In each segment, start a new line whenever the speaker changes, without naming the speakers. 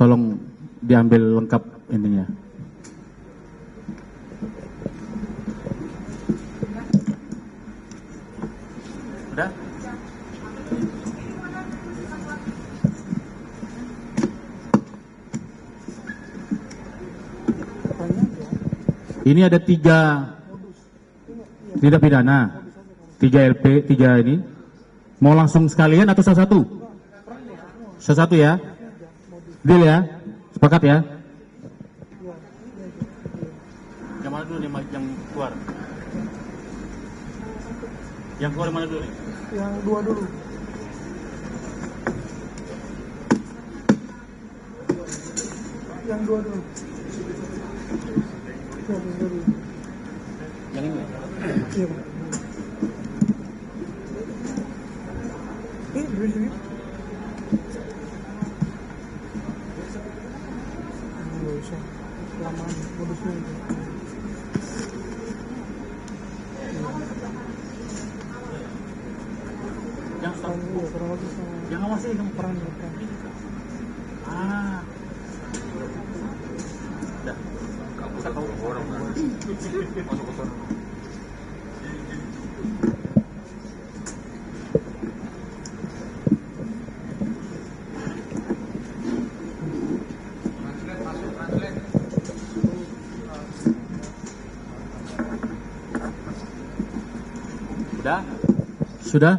tolong diambil lengkap ininya. Udah? Ini ada 3 tidak pidana, 3 LP, 3 ini. Mau langsung sekalian atau satu-satu? Satu-satu ya? Deal ya? Sepakat ya? Yang mana dulu nih yang keluar? Yang keluar mana dulu nih?
Yang 2 dulu. Yang 2 dulu.
Yang ini?
Iya, Pak. Ini duit. Nggak usah. Kelamaan modusnya itu.
Yang stop.
Iya, kurang lebih sama.
Yang awas sih kamu
Peran.
Ah. Udah. Kamu bisa tahu orang masuk ke sana. Sudah? Sudah?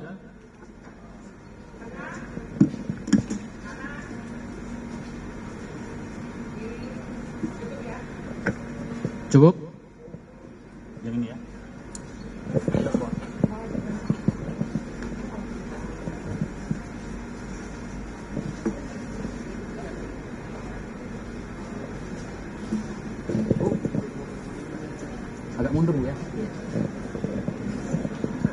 Cukup? Yang ini ya. Agak mundur ya.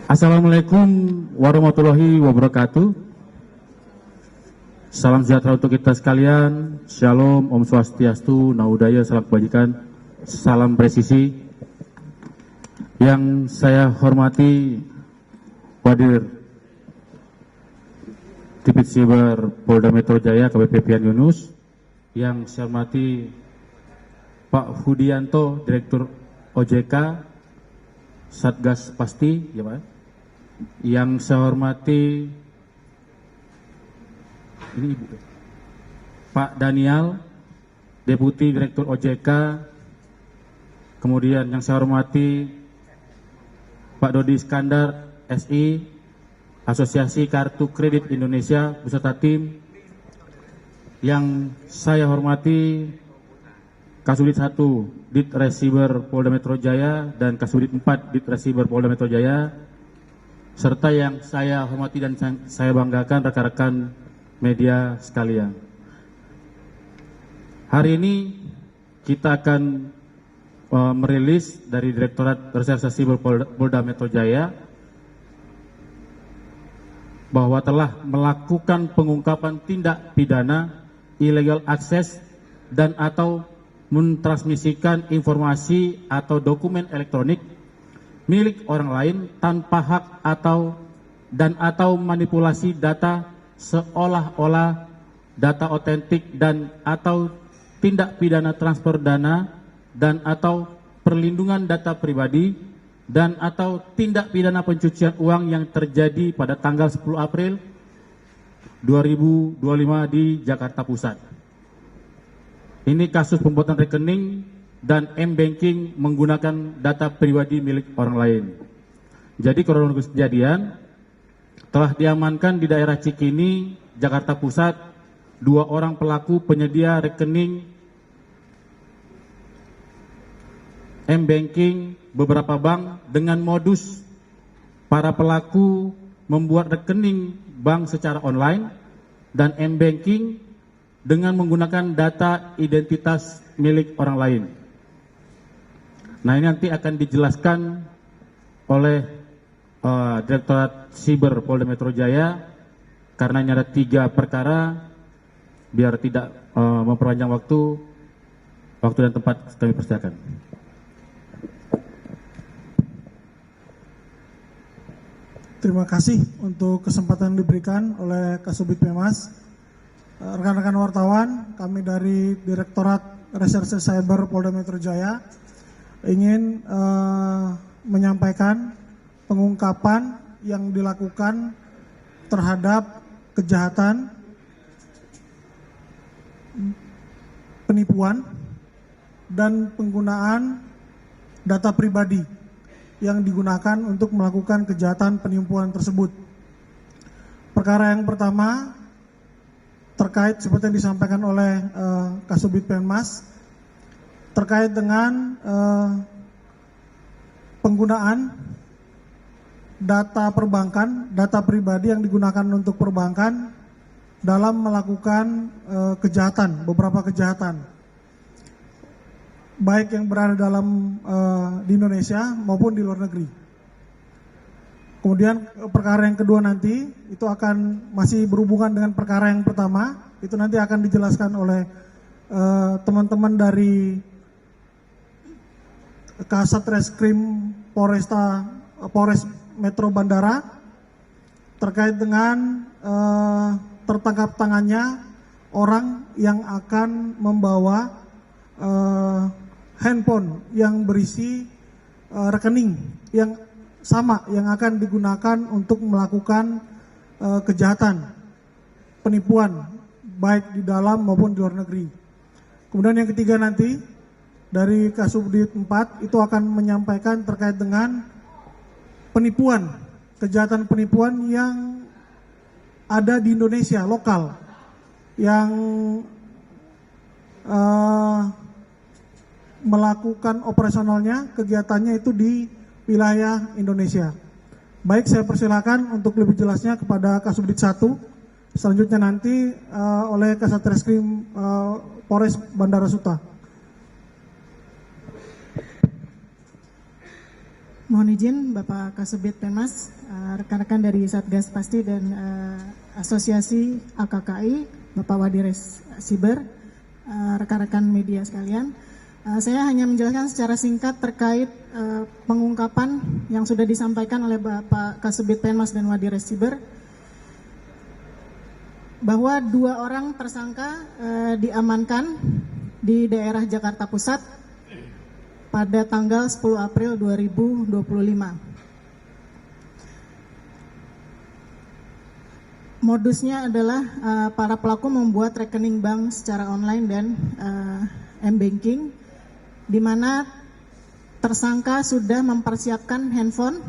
Assalamualaikum warahmatullahi wabarakatuh. Salam sejahtera untuk kita sekalian. Shalom, Om Swastiastu, Naudaya, salam kebajikan, salam presisi. Yang saya hormati Wadir Tipit Siber Polda Metro Jaya KBP Pian Yunus. Yang saya hormati Pak Hudianto, Direktur OJK Satgas Pasti, ya Pak. Yang saya hormati ini Ibu Pak Daniel, Deputi Direktur OJK. Kemudian yang saya hormati Pak Dodi Iskandar, SI, Asosiasi Kartu Kredit Indonesia beserta tim. Yang saya hormati Kasudit 1 Dit Resiber Polda Metro Jaya dan Kasudit 4 Dit Resiber Polda Metro Jaya, serta yang saya hormati dan saya banggakan rekan-rekan media sekalian. Hari ini kita akan merilis dari Direktorat Reserse Siber Polda Metro Jaya bahwa telah melakukan pengungkapan tindak pidana illegal access dan atau mentransmisikan informasi atau dokumen elektronik milik orang lain tanpa hak atau manipulasi data seolah-olah data otentik dan atau tindak pidana transfer dana dan atau perlindungan data pribadi dan atau tindak pidana pencucian uang yang terjadi pada tanggal 10 April 2025 di Jakarta Pusat. Ini kasus pembuatan rekening dan M-Banking menggunakan data pribadi milik orang lain. Jadi kronologis kejadian, telah diamankan di daerah Cikini, Jakarta Pusat, 2 orang pelaku penyedia rekening M-Banking beberapa bank dengan modus para pelaku membuat rekening bank secara online dan M-Banking dengan menggunakan data identitas milik orang lain. Nah, ini nanti akan dijelaskan oleh Direktorat Siber Polda Metro Jaya karena ini ada 3 perkara. Biar tidak memperpanjang waktu dan tempat kami persilakan.
Terima kasih untuk kesempatan diberikan oleh Kasubit Pemas. rekan-rekan wartawan, kami dari Direktorat Reserse Cyber Polda Metro Jaya ingin menyampaikan pengungkapan yang dilakukan terhadap kejahatan penipuan dan penggunaan data pribadi yang digunakan untuk melakukan kejahatan penipuan tersebut. Perkara yang pertama terkait seperti yang disampaikan oleh Kasubdit Penmas terkait dengan penggunaan data perbankan, data pribadi yang digunakan untuk perbankan dalam melakukan kejahatan, beberapa kejahatan, baik yang berada di Indonesia maupun di luar negeri. Kemudian perkara yang kedua nanti itu akan masih berhubungan dengan perkara yang pertama, itu nanti akan dijelaskan oleh teman-teman dari Kasat Reskrim Polres Metro Bandara terkait dengan tertangkap tangannya orang yang akan membawa handphone yang berisi rekening yang sama yang akan digunakan untuk melakukan kejahatan penipuan baik di dalam maupun di luar negeri. Kemudian yang ketiga nanti dari Kasubdit 4 itu akan menyampaikan terkait dengan penipuan, kejahatan penipuan yang ada di Indonesia lokal yang melakukan operasionalnya, kegiatannya itu di wilayah Indonesia. Baik, saya persilakan untuk lebih jelasnya kepada Kasubdit 1. Selanjutnya nanti oleh Kasat Reskrim Polres Bandara Suta.
Mohon izin Bapak Kasubdit Penmas, rekan-rekan dari Satgas Pasti dan Asosiasi AKKI, Bapak Wadires Siber, rekan-rekan media sekalian. Saya hanya menjelaskan secara singkat terkait pengungkapan yang sudah disampaikan oleh Bapak Kasubdit Penmas dan Wadires Siber, bahwa 2 orang tersangka diamankan di daerah Jakarta Pusat pada tanggal 10 April 2025. Modusnya adalah para pelaku membuat rekening bank secara online dan m-banking, di mana tersangka sudah mempersiapkan handphone,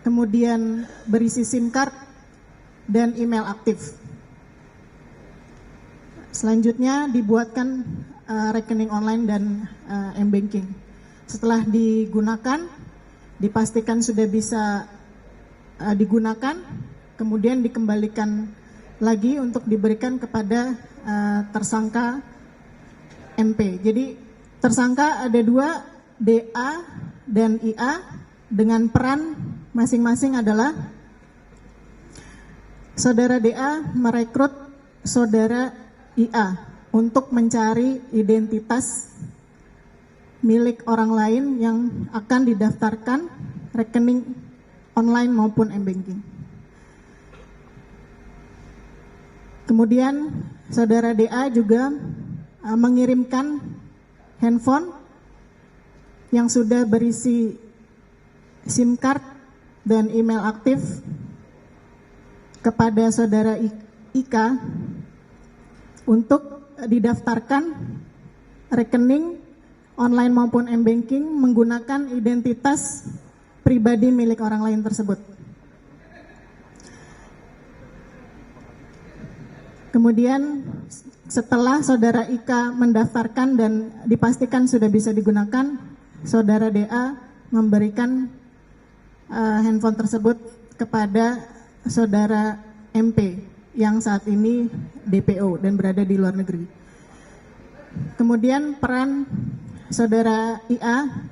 kemudian berisi SIM card dan email aktif. Selanjutnya dibuatkan rekening online dan m-banking. Setelah digunakan, dipastikan sudah bisa digunakan, kemudian dikembalikan lagi untuk diberikan kepada tersangka MP. Jadi tersangka ada 2, DA dan IA, dengan peran masing-masing adalah saudara DA merekrut saudara IA untuk mencari identitas milik orang lain yang akan didaftarkan rekening online maupun m-banking. Kemudian saudara DA juga mengirimkan handphone yang sudah berisi SIM card dan email aktif kepada saudara Ika untuk didaftarkan rekening online maupun m-banking menggunakan identitas pribadi milik orang lain tersebut. Kemudian setelah saudara Ika mendaftarkan dan dipastikan sudah bisa digunakan, saudara DA memberikan handphone tersebut kepada saudara MP yang saat ini DPO dan berada di luar negeri. Kemudian peran saudara IA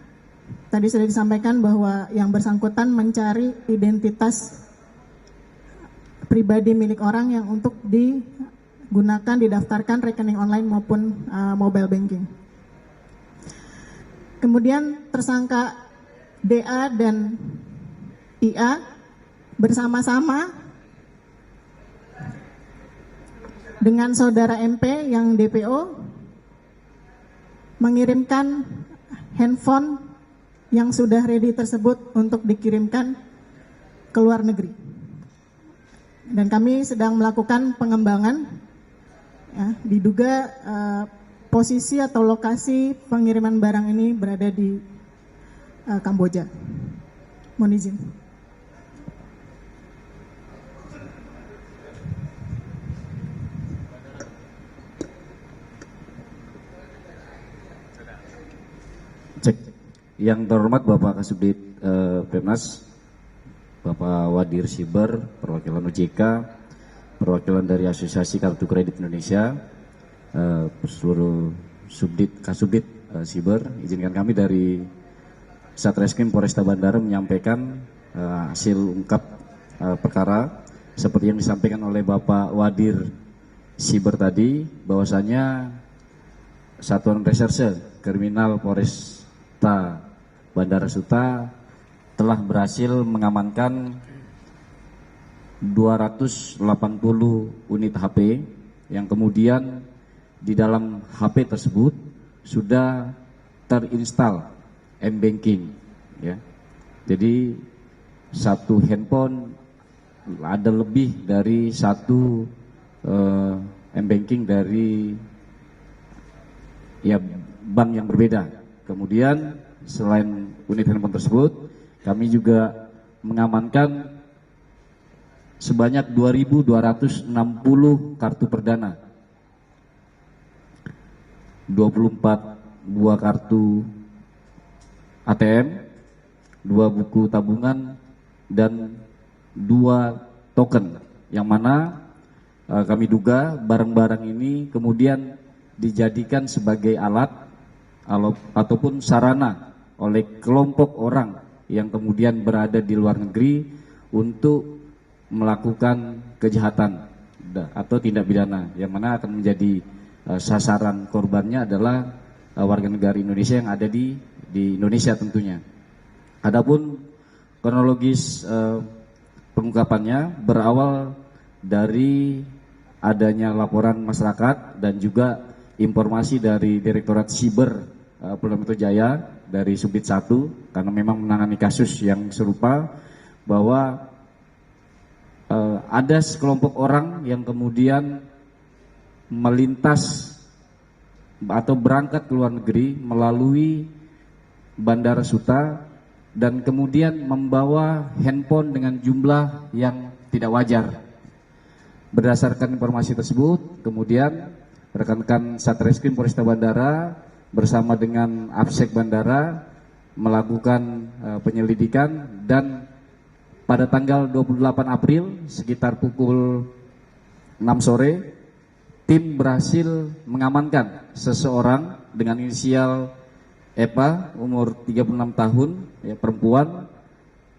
tadi sudah disampaikan bahwa yang bersangkutan mencari identitas pribadi milik orang yang untuk digunakan didaftarkan rekening online maupun mobile banking. Kemudian tersangka DA dan IA bersama-sama dengan saudara MP yang DPO mengirimkan handphone yang sudah ready tersebut untuk dikirimkan ke luar negeri. Dan kami sedang melakukan pengembangan, ya, diduga posisi atau lokasi pengiriman barang ini berada di Kamboja. Mohon izin.
Cek. Yang terhormat Bapak Kasubdit Pemnas, Bapak Wadir Siber, perwakilan OJK, perwakilan dari Asosiasi Kartu Kredit Indonesia, seluruh Subdit Kasubdit Siber, izinkan kami dari Satreskrim Polresta Bandara menyampaikan hasil ungkap perkara seperti yang disampaikan oleh Bapak Wadir Siber tadi, bahwasanya Satuan Reserse Kriminal Polresta Bandara Suta telah berhasil mengamankan 280 unit HP yang kemudian di dalam HP tersebut sudah terinstall M-Banking, ya. Jadi satu handphone ada lebih dari satu M-Banking dari ya bank yang berbeda. Kemudian selain unit handphone tersebut, kami juga mengamankan sebanyak 2.260 kartu perdana, 24 buah kartu ATM, 2 buku tabungan, dan 2 token, yang mana kami duga barang-barang ini kemudian dijadikan sebagai alat ataupun sarana oleh kelompok orang yang kemudian berada di luar negeri untuk melakukan kejahatan atau tindak pidana, yang mana akan menjadi sasaran korbannya adalah warga negara Indonesia yang ada di Indonesia tentunya. Adapun kronologis pengungkapannya berawal dari adanya laporan masyarakat dan juga informasi dari Direktorat Siber Polda Metro Jaya dari Subdit 1, karena memang menangani kasus yang serupa, bahwa ada sekelompok orang yang kemudian melintas atau berangkat ke luar negeri melalui Bandara Suta dan kemudian membawa handphone dengan jumlah yang tidak wajar. Berdasarkan informasi tersebut, kemudian rekan-rekan Satreskrim Polresta Bandara bersama dengan Absek Bandara melakukan penyelidikan, dan pada tanggal 28 April sekitar pukul 6 sore tim berhasil mengamankan seseorang dengan inisial Epa, umur 36 tahun, ya, perempuan,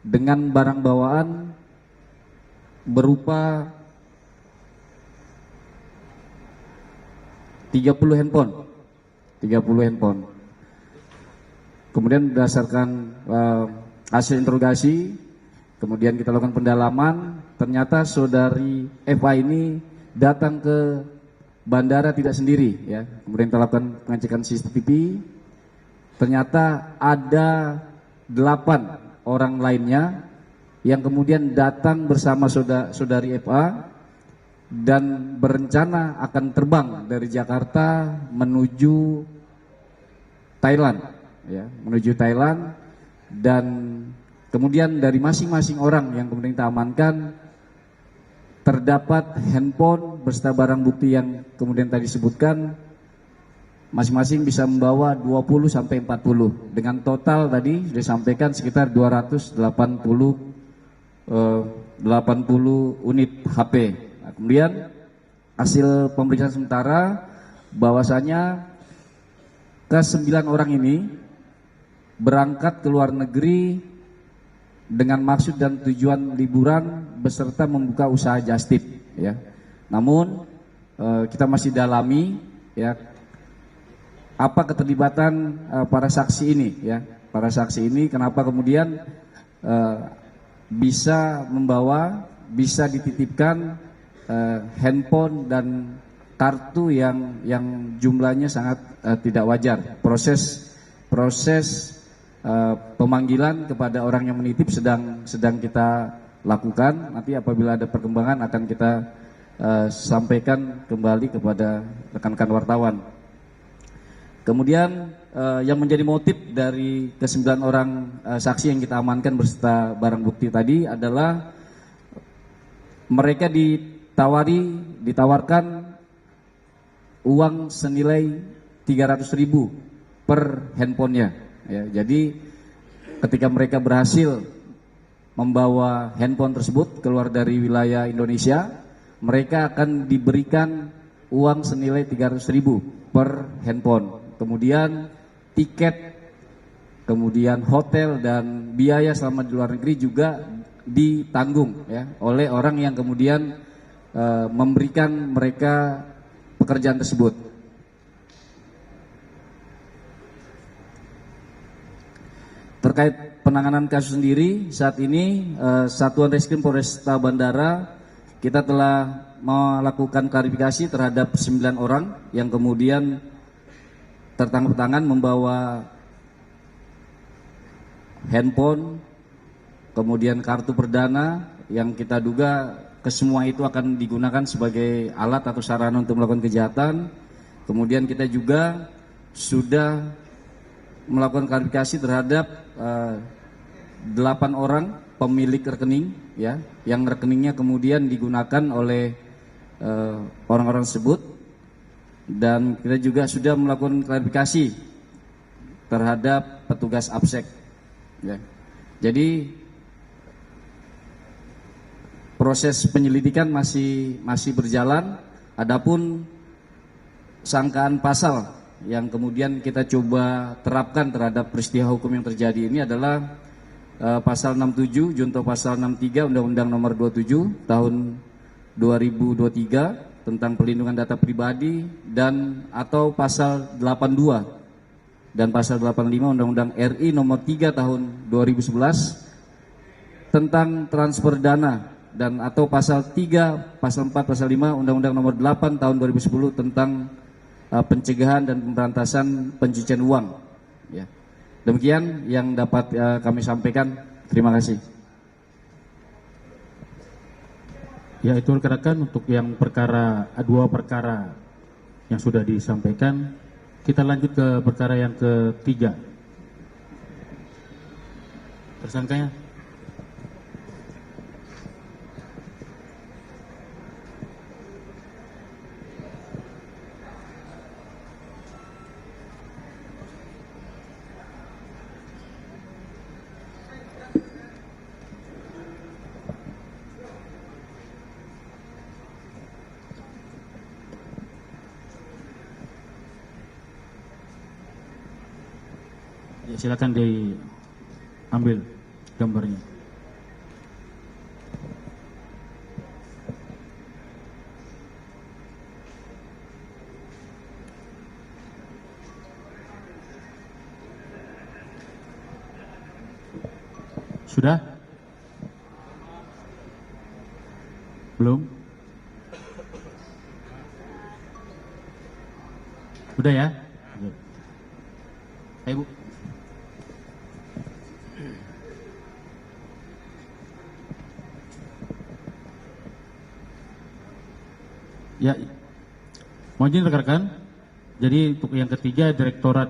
dengan barang bawaan berupa 30 handphone. Kemudian berdasarkan hasil interogasi, kemudian kita lakukan pendalaman, ternyata saudari Eva ini datang ke bandara tidak sendiri, ya. Kemudian kita lakukan pengecekan CCTV, ternyata ada 8 orang lainnya yang kemudian datang bersama saudari Eva dan berencana akan terbang dari Jakarta menuju Thailand, ya, menuju Thailand. Dan kemudian dari masing-masing orang yang kemudian kita amankan terdapat handphone beserta barang bukti yang kemudian tadi disebutkan, masing-masing bisa membawa 20 sampai 40, dengan total tadi sudah disampaikan sekitar 280 unit HP. Nah, kemudian hasil pemeriksaan sementara bahwasanya ke-9 orang ini berangkat ke luar negeri dengan maksud dan tujuan liburan beserta membuka usaha just tip, ya. Namun kita masih dalami, ya, apa keterlibatan para saksi ini, ya. Para saksi ini kenapa kemudian bisa membawa, bisa dititipkan handphone dan kartu yang jumlahnya sangat tidak wajar. Proses pemanggilan kepada orang yang menitip sedang kita lakukan. Nanti apabila ada perkembangan akan kita sampaikan kembali kepada rekan-rekan wartawan. Kemudian yang menjadi motif dari ke-9 orang saksi yang kita amankan beserta barang bukti tadi adalah mereka ditawarkan uang senilai 300.000 per handphonenya. Ya, jadi ketika mereka berhasil membawa handphone tersebut keluar dari wilayah Indonesia, mereka akan diberikan uang senilai 300.000 per handphone. Kemudian tiket, kemudian hotel dan biaya selama di luar negeri juga ditanggung ya oleh orang yang kemudian memberikan mereka pekerjaan tersebut. Terkait penanganan kasus sendiri, saat ini Satuan Reskrim Polresta Bandara kita telah melakukan klarifikasi terhadap 9 orang yang kemudian tertangkap tangan membawa handphone, kemudian kartu perdana yang kita duga kesemua itu akan digunakan sebagai alat atau sarana untuk melakukan kejahatan. Kemudian kita juga sudah melakukan klarifikasi terhadap 8 orang pemilik rekening ya, yang rekeningnya kemudian digunakan oleh orang-orang tersebut. Dan kita juga sudah melakukan klarifikasi terhadap petugas APSEC ya. Jadi proses penyelidikan masih berjalan. Adapun sangkaan pasal yang kemudian kita coba terapkan terhadap peristiwa hukum yang terjadi ini adalah pasal 67 junto pasal 63 Undang-Undang Nomor 27 tahun 2023 tentang pelindungan data pribadi dan atau pasal 82 dan pasal 85 Undang-Undang RI Nomor 3 tahun 2011 tentang transfer dana dan atau pasal 3, pasal 4, pasal 5 Undang-Undang Nomor 8 tahun 2010 tentang pencegahan dan pemberantasan pencucian uang ya. Demikian yang dapat kami sampaikan. Terima kasih.
Ya, itu rekan-rekan untuk yang dua perkara yang sudah disampaikan. Kita lanjut ke perkara yang ketiga. Tersangkanya. Ya, silakan diambil gambarnya. Sudah? Belum? Sudah ya? Ayo Bu. Ya, mohon izin rekan-rekan. Jadi untuk yang ketiga, Direktorat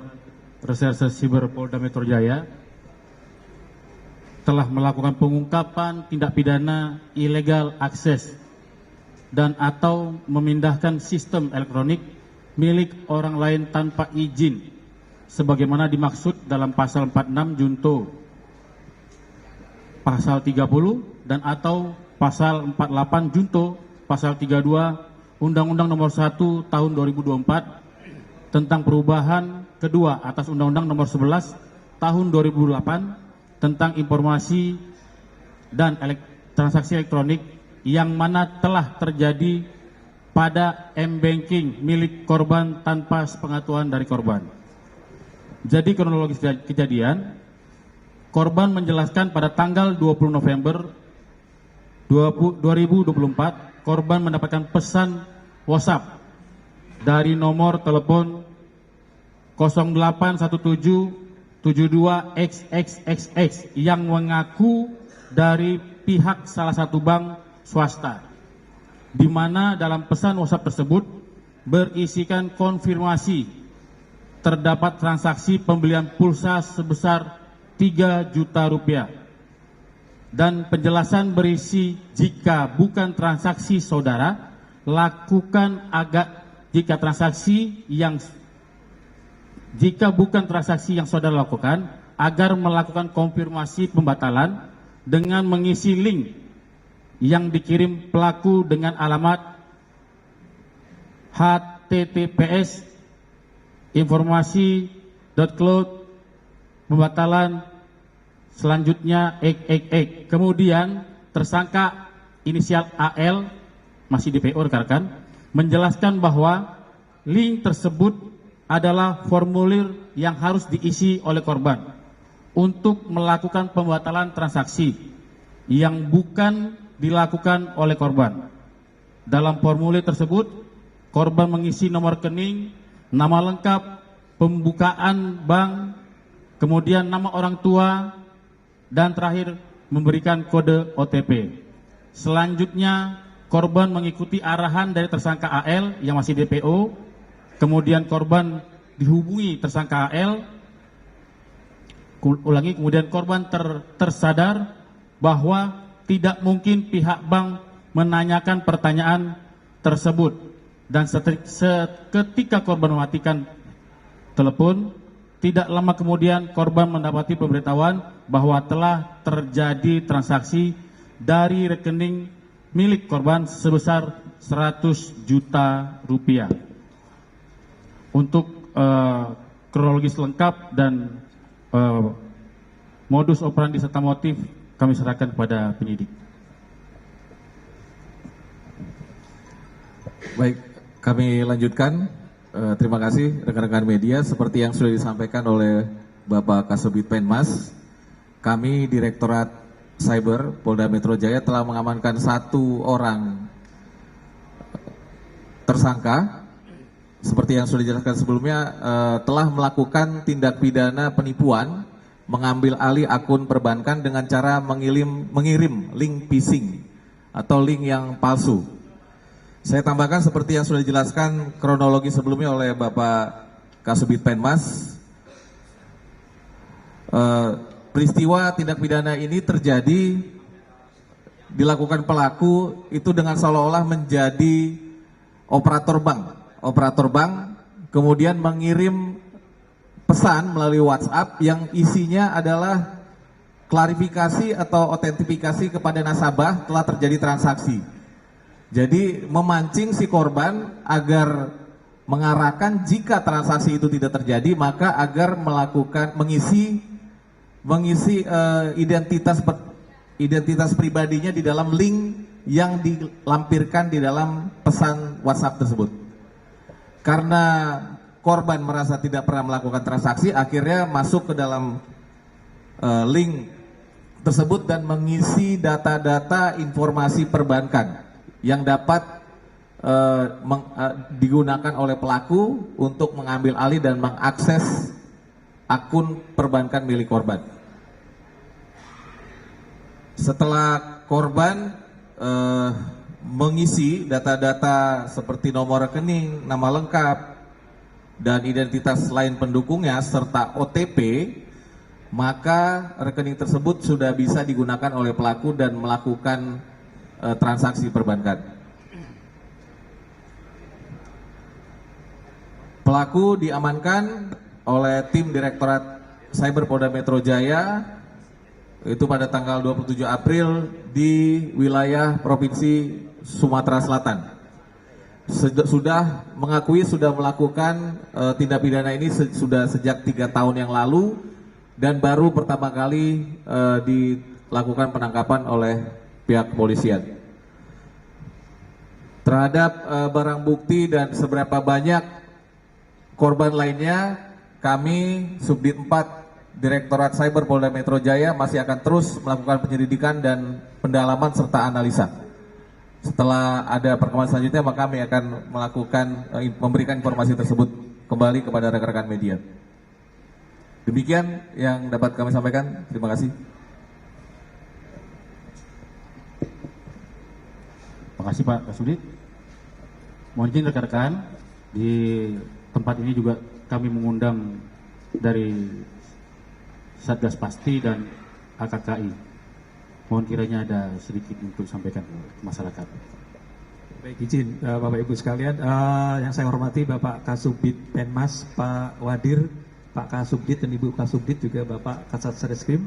Reserse Siber Polda Metro Jaya telah melakukan pengungkapan tindak pidana illegal akses dan atau memindahkan sistem elektronik milik orang lain tanpa izin sebagaimana dimaksud dalam pasal 46 junto pasal 30 dan atau pasal 48 junto pasal 32 Undang-Undang Nomor 1 Tahun 2024 tentang perubahan kedua atas Undang-Undang Nomor 11 Tahun 2008 tentang informasi dan transaksi elektronik yang mana telah terjadi pada M-Banking milik korban tanpa sepengetahuan dari korban. Jadi kronologis kejadian, korban menjelaskan pada tanggal 20 November 2024 korban mendapatkan pesan WhatsApp dari nomor telepon 081772XXXX yang mengaku dari pihak salah satu bank swasta, di mana dalam pesan WhatsApp tersebut berisikan konfirmasi terdapat transaksi pembelian pulsa sebesar 3 juta rupiah dan penjelasan berisi jika bukan transaksi saudara lakukan jika bukan transaksi yang saudara lakukan agar melakukan konfirmasi pembatalan dengan mengisi link yang dikirim pelaku dengan alamat https informasi.cloud pembatalan selanjutnya kemudian tersangka inisial AL masih DPO rekan-rekan menjelaskan bahwa link tersebut adalah formulir yang harus diisi oleh korban untuk melakukan pembatalan transaksi yang bukan dilakukan oleh korban. Dalam formulir tersebut, korban mengisi nomor rekening, nama lengkap, pembukaan bank, kemudian nama orang tua, dan terakhir memberikan kode OTP. Selanjutnya, korban mengikuti arahan dari tersangka AL yang masih DPO, kemudian korban dihubungi tersangka AL, kemudian korban tersadar bahwa tidak mungkin pihak bank menanyakan pertanyaan tersebut dan ketika korban mematikan telepon, tidak lama kemudian korban mendapati pemberitahuan bahwa telah terjadi transaksi dari rekening milik korban sebesar 100 juta rupiah. Untuk kronologis lengkap dan modus operandi serta motif kami serahkan kepada penyidik.
Baik, kami lanjutkan. Terima kasih rekan-rekan media. Seperti yang sudah disampaikan oleh Bapak Kasubit Penmas, kami Direktorat Cyber Polda Metro Jaya telah mengamankan 1 orang tersangka. Seperti yang sudah dijelaskan sebelumnya, telah melakukan tindak pidana penipuan, mengambil alih akun perbankan dengan cara mengirim link phishing atau link yang palsu. Saya tambahkan seperti yang sudah dijelaskan kronologi sebelumnya oleh Bapak Kasubit Penmas. Peristiwa tindak pidana ini terjadi dilakukan pelaku itu dengan seolah-olah menjadi operator bank, kemudian mengirim pesan melalui WhatsApp yang isinya adalah klarifikasi atau autentifikasi kepada nasabah telah terjadi transaksi. Jadi memancing si korban agar mengarahkan jika transaksi itu tidak terjadi, maka agar mengisi identitas pribadinya di dalam link yang dilampirkan di dalam pesan WhatsApp tersebut. Karena korban merasa tidak pernah melakukan transaksi, akhirnya masuk ke dalam link tersebut dan mengisi data-data informasi perbankan yang dapat digunakan oleh pelaku untuk mengambil alih dan mengakses akun perbankan milik korban. Setelah korban mengisi data-data seperti nomor rekening, nama lengkap, dan identitas lain pendukungnya serta OTP, maka rekening tersebut sudah bisa digunakan oleh pelaku dan melakukan transaksi perbankan. Pelaku diamankan oleh tim Direktorat Cyber Polda Metro Jaya itu pada tanggal 27 April di wilayah Provinsi Sumatera Selatan. Sudah mengakui sudah melakukan tindak pidana ini sudah sejak 3 tahun yang lalu dan baru pertama kali dilakukan penangkapan oleh pihak kepolisian. Terhadap barang bukti dan seberapa banyak korban lainnya, kami Subdit 4 Direktorat Cyber Polda Metro Jaya masih akan terus melakukan penyelidikan dan pendalaman serta analisa. Setelah ada perkembangan selanjutnya, maka kami akan memberikan informasi tersebut kembali kepada rekan-rekan media. Demikian yang dapat kami sampaikan. Terima kasih.
Terima kasih Pak Kasubdit. Mohon izin rekan-rekan, di tempat ini juga kami mengundang dari Satgas Pasti dan AKKI. Mohon kiranya ada sedikit untuk sampaikan ke masyarakat.
Baik, izin Bapak Ibu sekalian, yang saya hormati Bapak Kasubdit Penmas, Pak Wadir, Pak Kasubdit dan Ibu Kasubdit, juga Bapak Kasat Reskrim,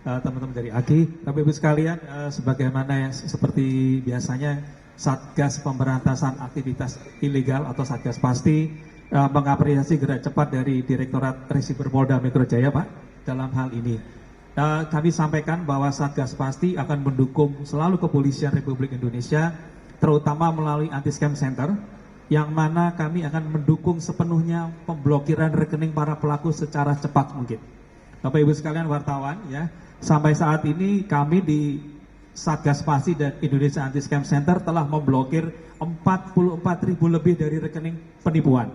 teman-teman dari AKI. Bapak Ibu sekalian, sebagaimana yang seperti biasanya Satgas Pemberantasan Aktivitas Ilegal atau Satgas Pasti mengapresiasi gerak cepat dari Direktorat Resiber Polda Metro Jaya, Pak, dalam hal ini. Kami sampaikan bahwa Satgas Pasti akan mendukung selalu Kepolisian Republik Indonesia, terutama melalui Anti-Scam Center, yang mana kami akan mendukung sepenuhnya pemblokiran rekening para pelaku secara cepat mungkin. Bapak Ibu sekalian wartawan, ya, sampai saat ini kami di Satgas Pasti dan Indonesia Anti-Scam Center telah memblokir 44.000 lebih dari rekening penipuan.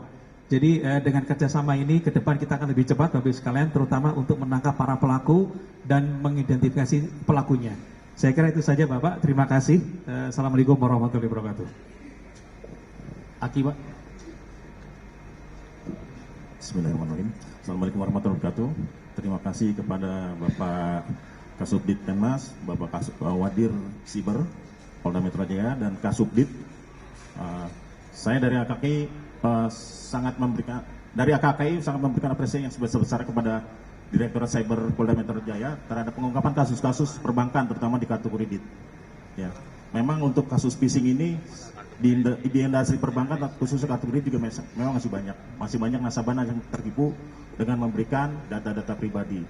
Jadi dengan kerjasama ini ke depan kita akan lebih cepat Bapak Ibu sekalian, terutama untuk menangkap para pelaku dan mengidentifikasi pelakunya. Saya kira itu saja Bapak, terima kasih. Assalamualaikum warahmatullahi wabarakatuh.
Aki Pak.
Bismillahirrahmanirrahim. Assalamualaikum warahmatullahi wabarakatuh. Terima kasih kepada Bapak Kasubdit Penmas, Bapak Wadir Siber Polda Metro Jaya, dan Kasubdit. Saya dari AKKI sangat memberikan apresiasi yang sebesar-besar kepada Direktorat Cyber Polda Metro Jaya terhadap pengungkapan kasus-kasus perbankan, terutama di kartu kredit. Ya, memang untuk kasus phishing ini di industri perbankan, khususnya kartu kredit juga memang masih banyak nasabah yang tertipu dengan memberikan data-data pribadi.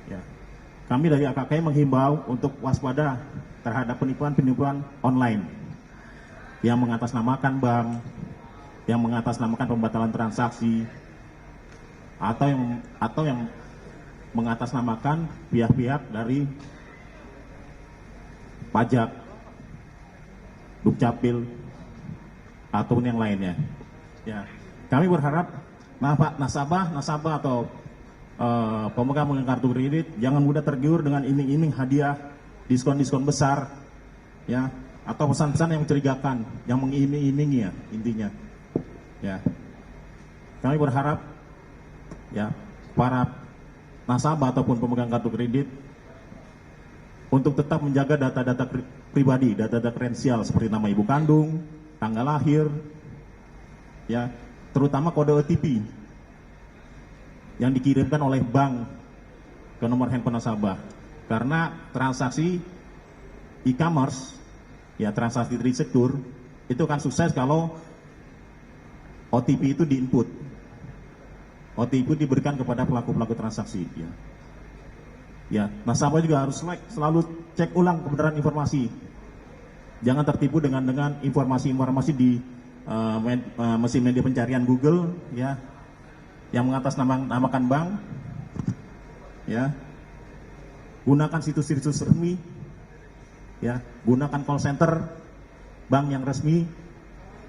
Ya, kami dari AKKI menghimbau untuk waspada terhadap penipuan-penipuan online yang mengatasnamakan bank, yang mengatasnamakan pembatalan transaksi, atau yang mengatasnamakan pihak-pihak dari pajak, Dukcapil, ataupun yang lainnya. Ya, kami berharap nasabah atau pemegang kartu kredit jangan mudah tergiur dengan iming-iming hadiah, diskon-diskon besar, ya, atau pesan-pesan yang mencurigakan, yang mengiming-imingi, ya, intinya. Ya, kami berharap, ya, para nasabah ataupun pemegang kartu kredit untuk tetap menjaga data-data pribadi, data-data kredensial seperti nama ibu kandung, tanggal lahir, ya, terutama kode OTP yang dikirimkan oleh bank ke nomor handphone nasabah. Karena transaksi e-commerce, ya, transaksi terstruktur itu akan sukses kalau OTP itu di-input. OTP diberikan kepada pelaku-pelaku transaksi. Ya, nasabah juga harus selalu cek ulang kebenaran informasi. Jangan tertipu dengan informasi-informasi di mesin media pencarian Google, ya, yang mengatasnamakan bank. Ya, gunakan situs-situs resmi. Ya, gunakan call center bank yang resmi.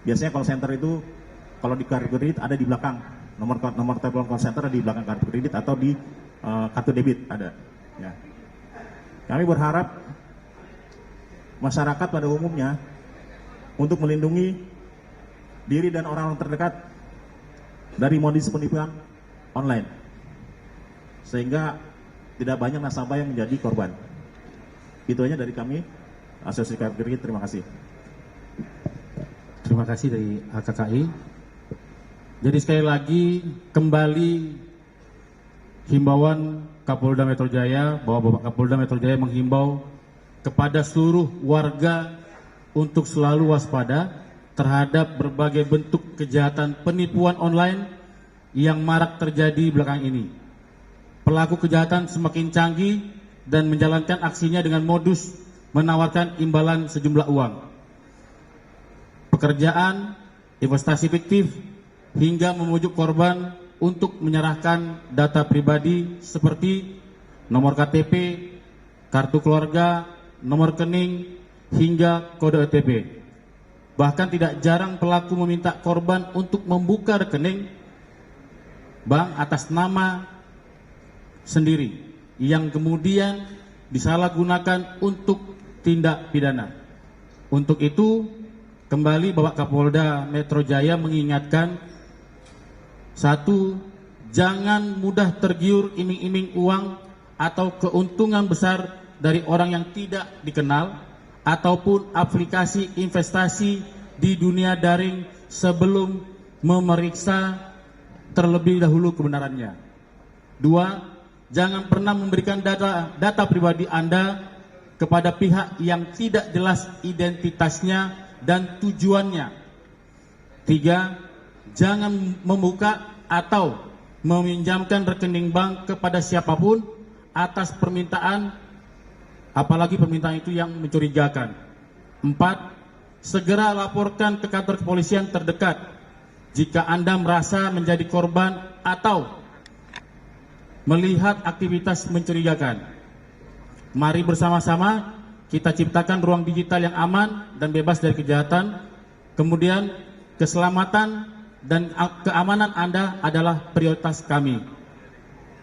Biasanya call center itu kalau di kartu kredit ada di belakang, nomor telepon call center ada di belakang kartu kredit atau di kartu debit ada. Ya. Kami berharap masyarakat pada umumnya untuk melindungi diri dan orang-orang terdekat dari modus penipuan online, sehingga tidak banyak nasabah yang menjadi korban. Itu aja dari kami, Asosiasi Kartu Kredit. Terima kasih.
Terima kasih dari AKKI. Jadi sekali lagi kembali himbauan Kapolda Metro Jaya bahwa Bapak Kapolda Metro Jaya menghimbau kepada seluruh warga untuk selalu waspada terhadap berbagai bentuk kejahatan penipuan online yang marak terjadi belakangan ini. Pelaku kejahatan semakin canggih dan menjalankan aksinya dengan modus menawarkan imbalan sejumlah uang, pekerjaan, investasi fiktif, hingga memujuk korban untuk menyerahkan data pribadi seperti nomor KTP, kartu keluarga, nomor rekening, hingga kode OTP. Bahkan tidak jarang pelaku meminta korban untuk membuka rekening bank atas nama sendiri yang kemudian disalahgunakan untuk tindak pidana. Untuk itu, kembali Bapak Kapolda Metro Jaya mengingatkan, 1. Jangan mudah tergiur iming-iming uang atau keuntungan besar dari orang yang tidak dikenal ataupun aplikasi investasi di dunia daring sebelum memeriksa terlebih dahulu kebenarannya. 2. Jangan pernah memberikan data pribadi Anda kepada pihak yang tidak jelas identitasnya dan tujuannya. 3. Jangan membuka atau meminjamkan rekening bank kepada siapapun atas permintaan, apalagi permintaan itu yang mencurigakan. 4. Segera laporkan ke kantor kepolisian terdekat jika Anda merasa menjadi korban atau melihat aktivitas mencurigakan. Mari bersama-sama kita ciptakan ruang digital yang aman dan bebas dari kejahatan. Kemudian keselamatan dan keamanan Anda adalah prioritas kami.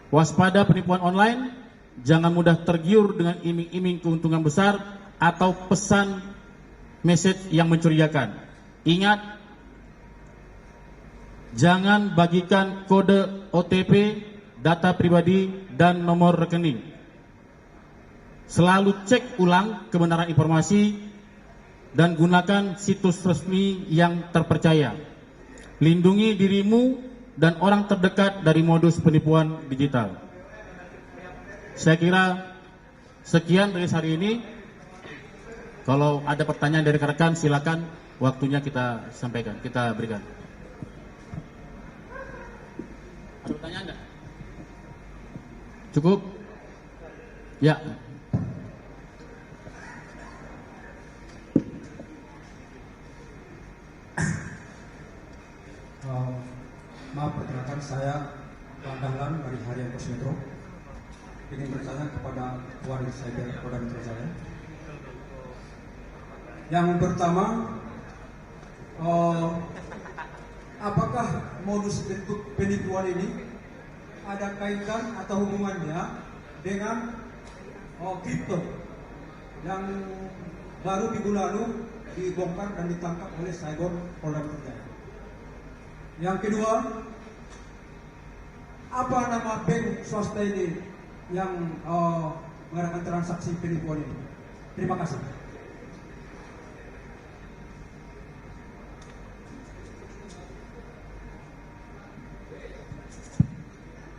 Waspada penipuan online, jangan mudah tergiur dengan iming-iming keuntungan besar atau pesan message yang mencurigakan. Ingat, jangan bagikan kode OTP, data pribadi, dan nomor rekening. Selalu cek ulang kebenaran informasi dan gunakan situs resmi yang terpercaya. Lindungi dirimu dan orang terdekat dari modus penipuan digital. Saya kira sekian dari hari ini. Kalau ada pertanyaan dari rekan-rekan, silakan, waktunya kita sampaikan, kita berikan. Ada pertanyaan enggak? Cukup? Ya.
Maaf, perkenalkan saya Bang Dahlan dari Harian Pos Metro. Ingin bertanya kepada Wadir Cyber Polda Metro Jaya. Yang pertama, apakah modus penipuan ini ada kaitan atau hubungannya dengan kripto yang baru minggu lalu dibongkar dan ditangkap oleh Cyber Polda Metro Jaya? Yang kedua, apa nama bank swasta ini yang mengadakan transaksi penipuan ini? Terima kasih.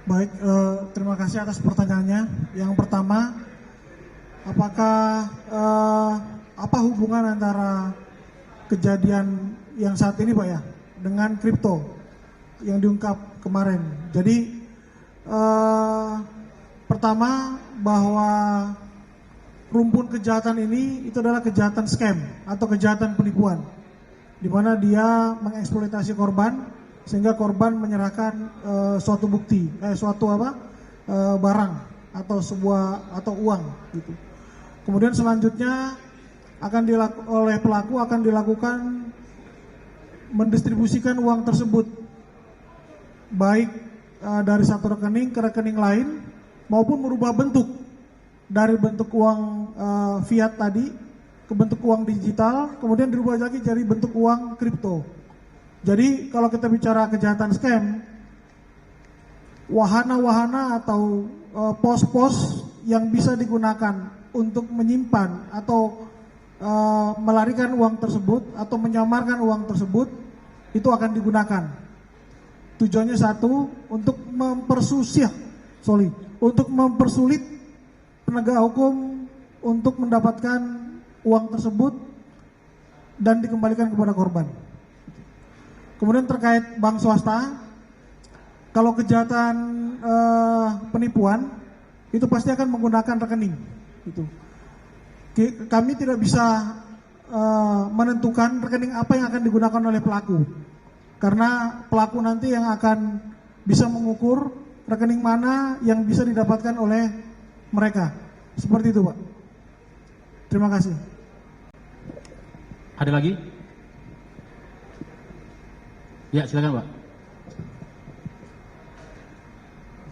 Baik, terima kasih atas pertanyaannya. Yang pertama, apakah apa hubungan antara kejadian yang saat ini, Pak, ya, dengan kripto yang diungkap kemarin? Jadi pertama, bahwa rumpun kejahatan ini itu adalah kejahatan scam atau kejahatan penipuan, di mana dia mengeksploitasi korban sehingga korban menyerahkan suatu bukti, barang atau atau uang gitu. Kemudian selanjutnya oleh pelaku akan dilakukan mendistribusikan uang tersebut baik dari satu rekening ke rekening lain maupun merubah bentuk dari bentuk uang fiat tadi ke bentuk uang digital, kemudian dirubah lagi jadi bentuk uang kripto. Jadi kalau kita bicara kejahatan scam, wahana-wahana atau pos-pos yang bisa digunakan untuk menyimpan atau melarikan uang tersebut atau menyamarkan uang tersebut itu akan digunakan. Tujuannya satu, untuk mempersulit penegak hukum untuk mendapatkan uang tersebut dan dikembalikan kepada korban. Kemudian terkait bank swasta, kalau kejahatan penipuan itu pasti akan menggunakan rekening. Itu kami tidak bisa menentukan rekening apa yang akan digunakan oleh pelaku, karena pelaku nanti yang akan bisa mengukur rekening mana yang bisa didapatkan oleh mereka. Seperti itu, Pak. Terima kasih.
Ada lagi? Ya, silakan Pak.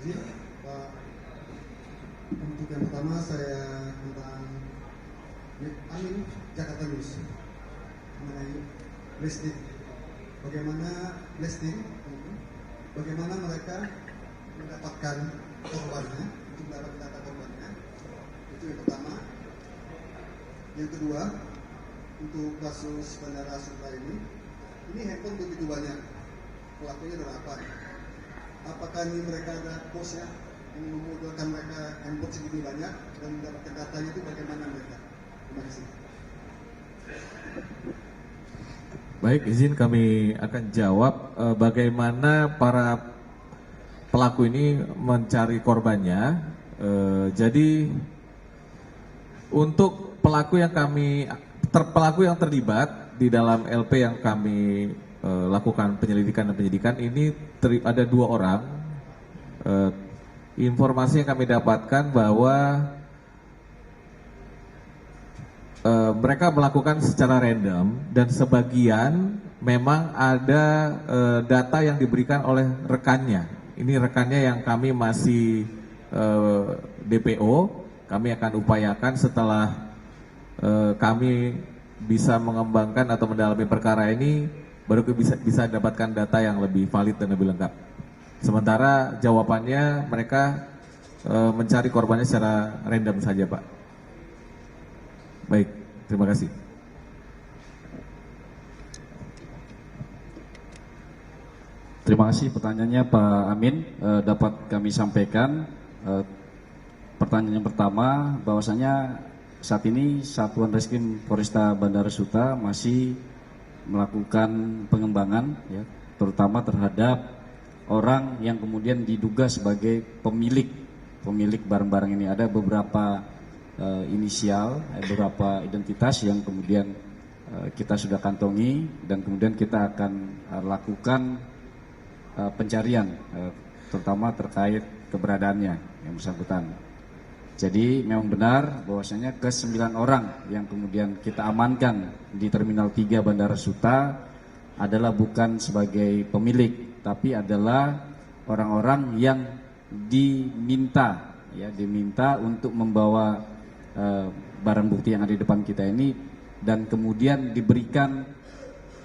Izin, Pak. Untuk yang pertama saya tentang Amin Jakarta News mengenai listing. Bagaimana mereka mendapatkan korbannya, untuk mendapat data korbannya. Itu yang pertama. Yang kedua, untuk kasus Bandara Suta ini handphone begitu banyak. Pelakunya adalah apa? Apakah ini mereka ada bosnya yang memudahkan mereka handphone segitu banyak dan mendapatkan datanya itu bagaimana mereka? Terima kasih.
Baik, izin kami akan jawab bagaimana para pelaku ini mencari korbannya. Jadi untuk pelaku yang terlibat di dalam LP yang kami lakukan penyelidikan dan penyidikan ini ada 2 orang. Informasi yang kami dapatkan bahwa mereka melakukan secara random dan sebagian memang ada data yang diberikan oleh rekannya. Ini rekannya yang kami masih DPO. Kami akan upayakan setelah kami bisa mengembangkan atau mendalami perkara ini, baru bisa dapatkan data yang lebih valid dan lebih lengkap. Sementara jawabannya mereka mencari korbannya secara random saja, Pak. Baik, terima kasih.
Terima kasih pertanyaannya Pak Amin. Dapat kami sampaikan pertanyaan yang pertama, bahwasanya saat ini Satuan Reskrim Polresta Bandara Suta masih melakukan pengembangan, ya, terutama terhadap orang yang kemudian diduga sebagai pemilik barang-barang ini. Ada beberapa inisial, beberapa identitas yang kemudian kita sudah kantongi dan kemudian kita akan lakukan pencarian, terutama terkait keberadaannya yang bersangkutan. Jadi memang benar bahwasanya ke-9 orang yang kemudian kita amankan di Terminal 3 Bandara Suta adalah bukan sebagai pemilik, tapi adalah orang-orang yang diminta untuk membawa barang bukti yang ada di depan kita ini dan kemudian diberikan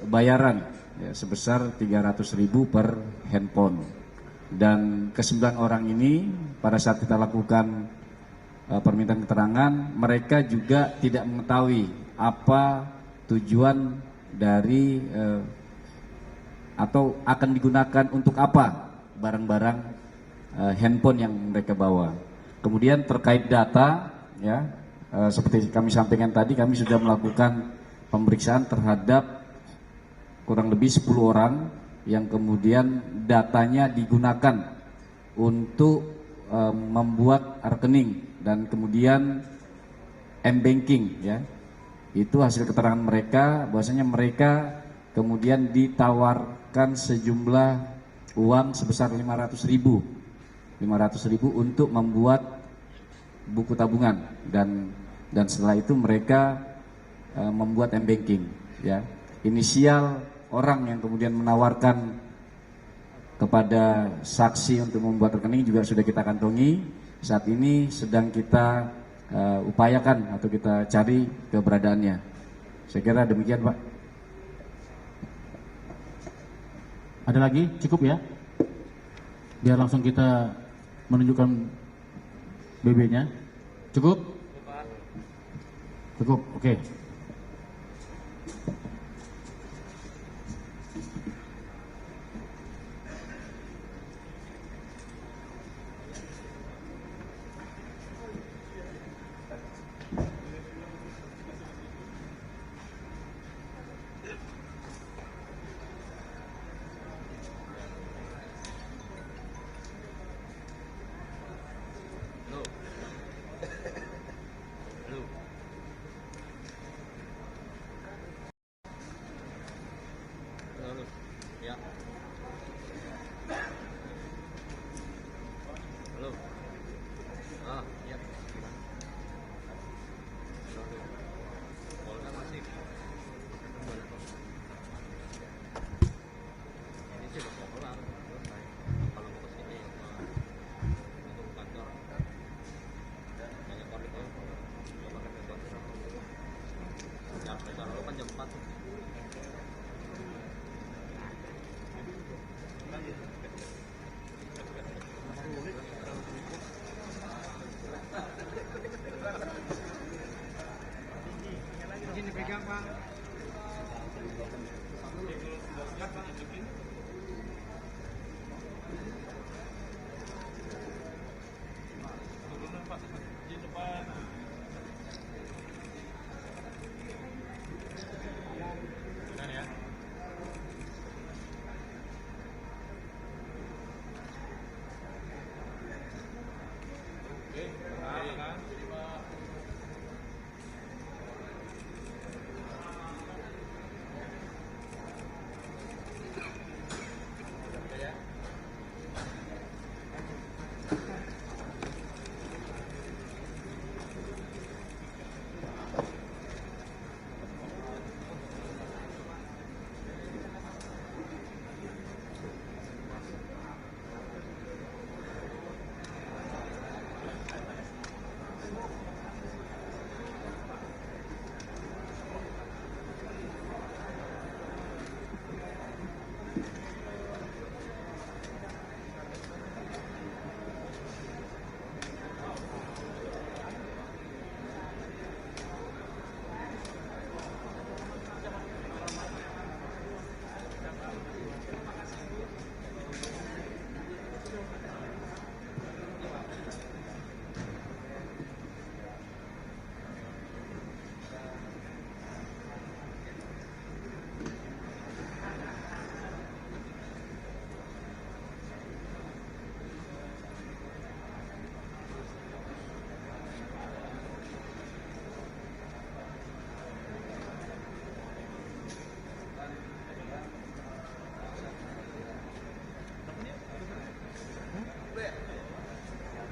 bayaran, ya, sebesar 300.000 per handphone. Dan ke-9 orang ini pada saat kita lakukan permintaan keterangan, mereka juga tidak mengetahui apa tujuan dari atau akan digunakan untuk apa barang-barang handphone yang mereka bawa. Kemudian terkait data, ya, seperti kami sampaikan tadi, kami sudah melakukan pemeriksaan terhadap kurang lebih 10 orang yang kemudian datanya digunakan untuk membuat rekening dan kemudian m-banking, ya. Itu hasil keterangan mereka bahwasanya mereka kemudian ditawarkan sejumlah uang sebesar 500.000 untuk membuat buku tabungan dan setelah itu mereka membuat m-banking, ya. Inisial orang yang kemudian menawarkan kepada saksi untuk membuat rekening juga sudah kita kantongi. Saat ini sedang kita upayakan atau kita cari keberadaannya. Saya kira demikian, Pak.
Ada lagi? Cukup ya? Biar langsung kita menunjukkan BB-nya. Cukup? Cukup, oke.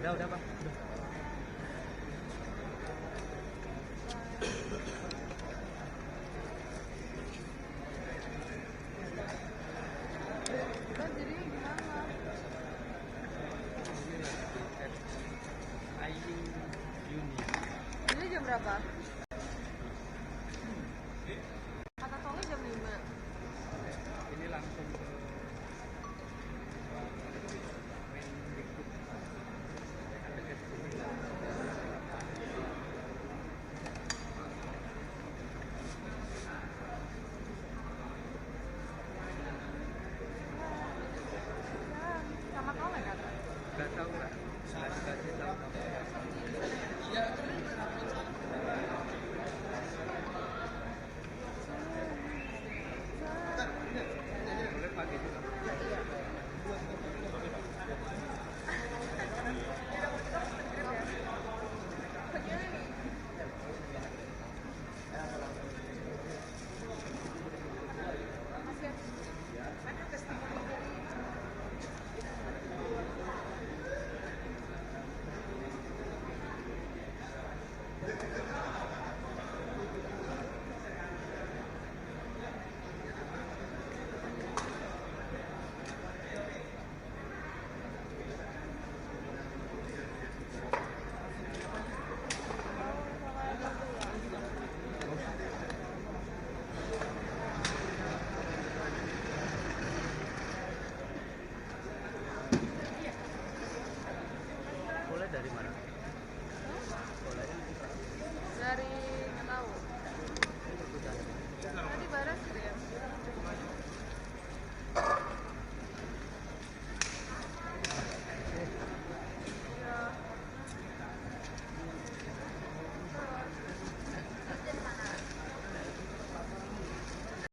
Udah Pak.
Jadi gimana? Jadi jam berapa? Kata tolnya jam 5.
Ini langsung ke
Sama tol nggak kata?
nggak tahu nggak dikasih tahu. Boleh pakai juga. Mulai dari mana?